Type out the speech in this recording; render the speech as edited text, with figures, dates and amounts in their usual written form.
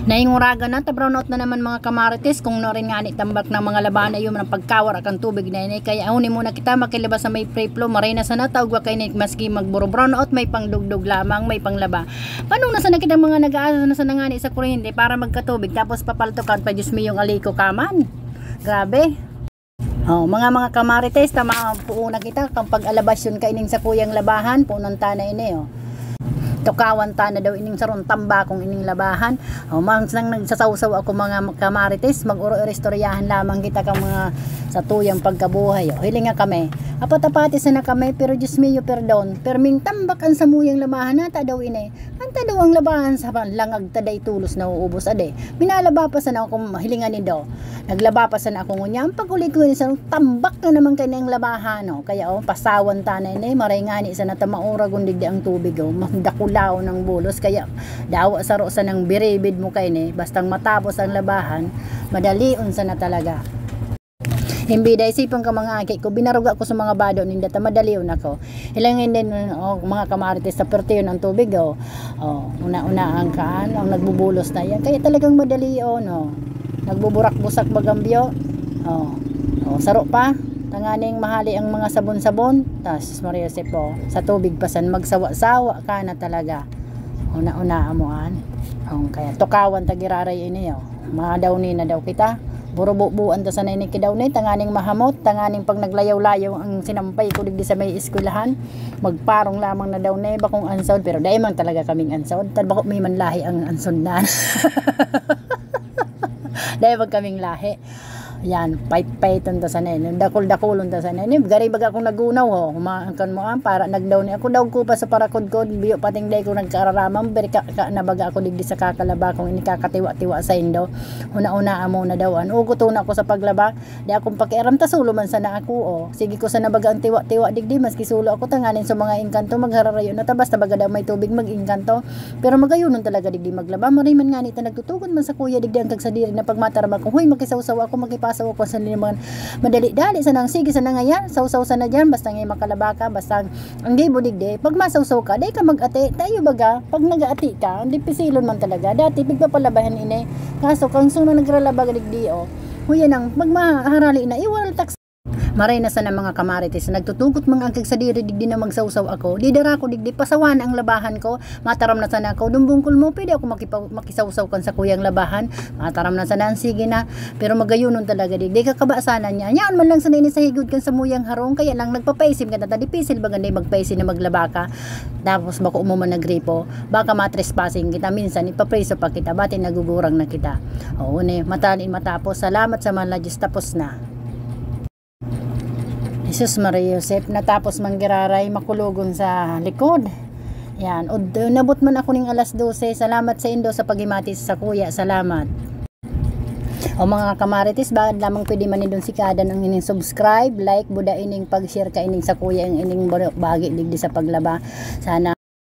Nainguraga na, ta-brownout na naman mga kamarites, kung no rin nga ni tambak ng mga labahan ay yung pagkawar akang tubig na inay, kaya huni muna kita makilabas sa may pre-flow, maray na sana tawag kay ni maski magburo brownout, may pangdugdog lamang, may panglaba. Paano na sana kitang mga nag-aasa na sana nga ni sa kuryente para magkatubig, tapos papaltokan pa Diyos mo yung aliko kaman. Grabe. Oh, mga kamarites, tama po na kita kapag alabasyon ka ining sa kuyang labahan, punong tanay ini oh. Tukawan ta na daw ining saron tamba kung ining labahan. O mang nang nagsasawsaw ako mga kamarites, mag-uro-istoryahan lamang kita kang mga sa tuyang pagkabuhay. O hiling nga kami. Apat-apati sana kami pero Diyos mio perdon. Perming tambak ang samuyang labahan nata daw ini. Anta daw ang labahan sa langag taday tulos na uubos ade. Binalaba pa sana ako hilingan ni daw. Naglaba pa sana ako ngunya. Ang pag-ulit ko ni sa tambak na naman kay nang labahan o. Kaya o pasawan ta na ini maray ngani sana ta maura gundig di ang tubig o. Magdakul lao ng bulos kaya dawa sa rosa ng biribid mo kay ni bastang matapos ang labahan madalion sa na talaga. Himbi dai sipong ka mga aki ko binaruga ko sa mga bado ninda ta madalion ako hilangin din mga kamarites sa pertiyon ang tubig una ang kaan ang nagbubulos na yan kaya talagang madalion nagbuburak-busak bagambyo saro pa tanganing mahali ang mga sabon-sabon tas Maria Jose po sa tubig pasan magsawa-sawa ka na talaga una-una amuan kaya tukawan tagiraray ini mga daw ni na daw kita burubuan ta sanay ni kidaw ni tanganing mahamot tanganing pag naglayaw-layaw ang sinampay ko digdi sa may eskwelahan magparong lamang na daw ni bakong ansod pero dai man talaga kaming ansod tad bako may manlahi ang ansod na dai wag kaming lahi. Yan, pait-paiton ta sana dakul-dakulon ta sana gari baga akong nagunaw humaangkan mo para nagdaw ni ako daw ko pa sa parakod ko biyo pating day ko nagkararamam berka na baga ako digdi sa kakalaba kung ini kakatiwa-tiwa sa indo una-una amo na daw ugo to na ako sa paglaba di akong pakiaram ta sulo man sana ako sige ko sana baga ang tiwa-tiwa digdi maski sulo ako tanganin sa mga engkanto maghararayo na ta basta baga daw may tubig mag-engkanto pero magayunon talaga digdi maglaba mariman nga ni ta nagtutugon man sa kuya digdi ang kagsadiri na pagmatarama ko huy makisawsaw ako saw ko sa naman madali-dali sa nang sige sa nangayan saw-saw sa na dyan basta ngay makalaba ka basta ang di budig de pag masaw-saw ka day ka mag-ate tayo baga pag nag-ati ka hindi pisilon man talaga dati pigpapalabahan ini kaso kang sunod nagralaba digdi huyan ang magmaharali na iwal tax maray na sana mga kamarites nagtutugot mga angkag sa diri digdi na magsawsaw ako di dara ko digdi pasawan ang labahan ko mataram na sana ako dumbungkol mo pwede ako makisawsaw kan sa kuyang labahan mataram na sana sige na pero magayunon talaga digdi kakabasanan niya yan man lang sana ini sa higod kan sa muyang harong kaya lang nagpapaisim ka na dipisil ba ganday magpaisim na maglaba ka tapos bako umuman nagripo baka matrespassing kita minsan ipapreso pa kita batin nagugurang na kita matali matapos salamat sa mga Diyos tapos na. Jesus Maria Joseph natapos manggiraray makulugon sa likod yan nabot man ako ning alas 12 salamat sa indo sa paghimatis sa kuya salamat mga kamarites ba lamang pwede man idon sikadan ang ining subscribe like buda ining pag-share ka ining sa kuya ang ining bagi digdi sa paglaba sana